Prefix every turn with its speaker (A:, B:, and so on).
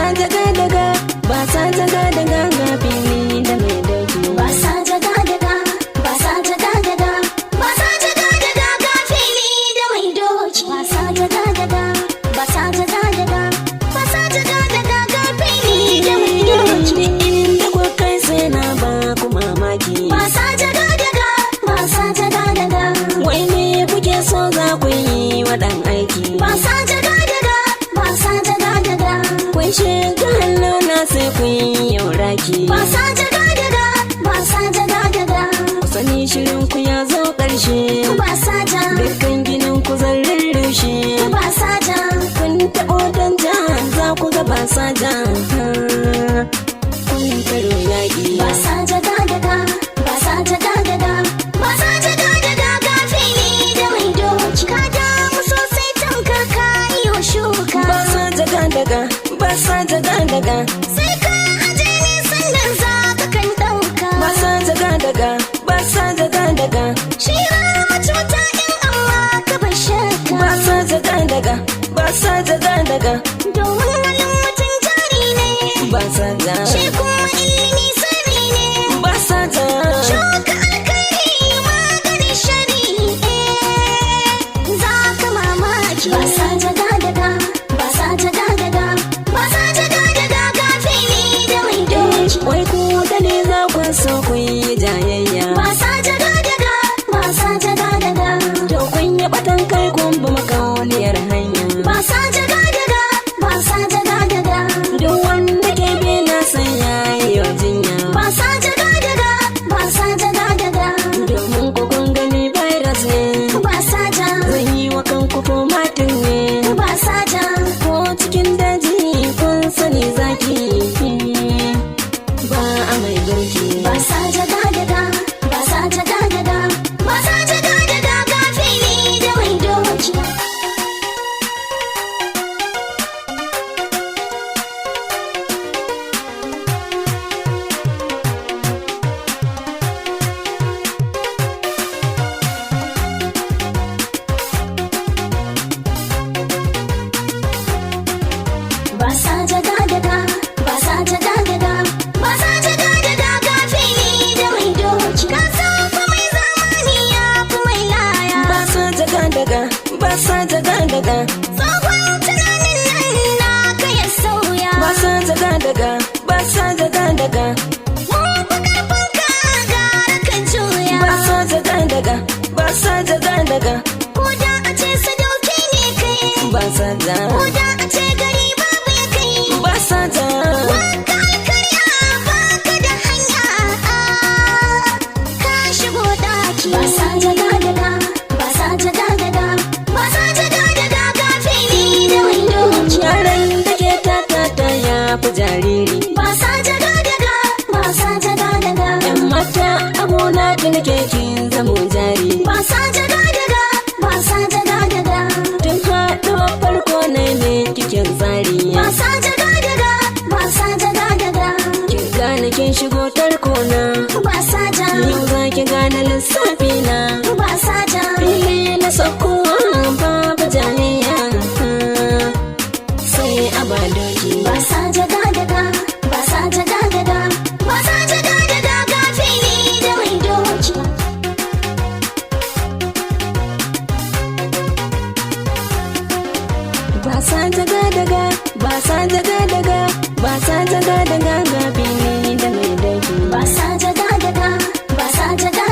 A: basaja gadaga, basaja gadaga ga fili da mai doki.
B: Basaja gadaga, basaja gadaga, basaja gadaga ga fili da mai doki. Basaja gadaga, basaja gadaga, basaja gadaga ga fili da mai doki.
A: Inda kuka kai sai na ba ku mamaki.
B: Basaja gadaga, basaja gadaga,
A: Wai me kuke so za ku yi wa ɗan aiki?
B: basaja gadaga, basaja gadaga,
A: Kun shiga hannuna sai ku yi yau raki.
B: basaja gadaga, basaja gadaga,
A: Ku sani shirin ku ya zo ƙarshe.
B: basaja,
A: Dukkan ginin ku zan rurrushe.
B: basaja,
A: Kun taɓo don jihar za ku ga basaja. Kun karo yaƙi.
B: basaja gadaga, basaja gadaga, basaja gadaga ga fili da mai doki. Ka damu sosai tamkar ka iyo shuka.
A: Basaja gadaga, basaja gadaga,
B: Sai ka aje ni sannan za ka kan ɗauka.
A: basaja gadaga, basaja gadaga,
B: Shi rama cuta in amma ka bar shakka.
A: basaja gadaga, basaja gadaga,
B: Domin halin mutum jari ne,
A: basaja,
B: shi kuma ilimi sirri ne.
A: basaja,
B: Shuka alkhairi maganin shari, za ka mamaki. Basaja gadaga, basaja gadaga, basaja gadaga ga fili da mai doki.
A: wai ku da ne za ku so ku yi jayayya.
B: Basaja gadaga, basaja gadaga,
A: To kun yi batan kai kun bi makauniyar hanya.
B: basaja gadaga, basaja gadaga,
A: Duk wanda ke bi na san yayi yau jinya.
B: basaja gadaga, basaja gadaga,
A: Domin ku kun gani virus ne.
B: basaja,
A: Zan yi wa kanku fomatin ne.
B: basaja,
A: Ko cikin daji kun sani zaki. Ba a mai girki.
B: basaja gadaga, basaja gadaga, basaja gadaga ga fili da mai doki. Basaja gadaga, basaja gadaga, basaja gadaga ga fili da mai doki. Ka san fa mai zamani ya fi mai laya.
A: Basaja gadaga, basaja gadaga,
B: Tsohon tunanin nan naka ya sauya.
A: basaja gadaga, basaja gadaga,
B: Mun fi karfin ka gara ka juya.
A: basaja gadaga, basaja gadaga,
B: Ko da a ce sadauki ne kai,
A: basaja,
B: ko da a ce gari babu ya kai.
A: basaja,
B: Wanka alkarya baka da hanya, ka shigo daki. Basaja gadaga, basaja gadaga, basaja gadaga ga fili da mai doki.
A: yaran da ke tatata ya fi jariri.
B: Basaja gadaga, basaja gadaga,
A: Yan mata abona da nake kin zamo jari.
B: basaja gadaga, basaja gadaga,
A: Tun haɗuwar farko na ne kikin tsari.
B: basaja gadaga, basaja gadaga,
A: Kin gane kin shigo tarko na.
B: basaja,
A: Yau za ki gane lissafi na.
B: basaja,
A: Fili na saukowa babu jayayya. Sai a ba doki.
B: basaja gadaga, basaja gadaga, basaja gadaga ga fili da mai doki.
A: Basaja gadaga, basaja gadaga, basaja gadaga ga fili da mai doki.
B: Basaja gadaga, basaja gadaga.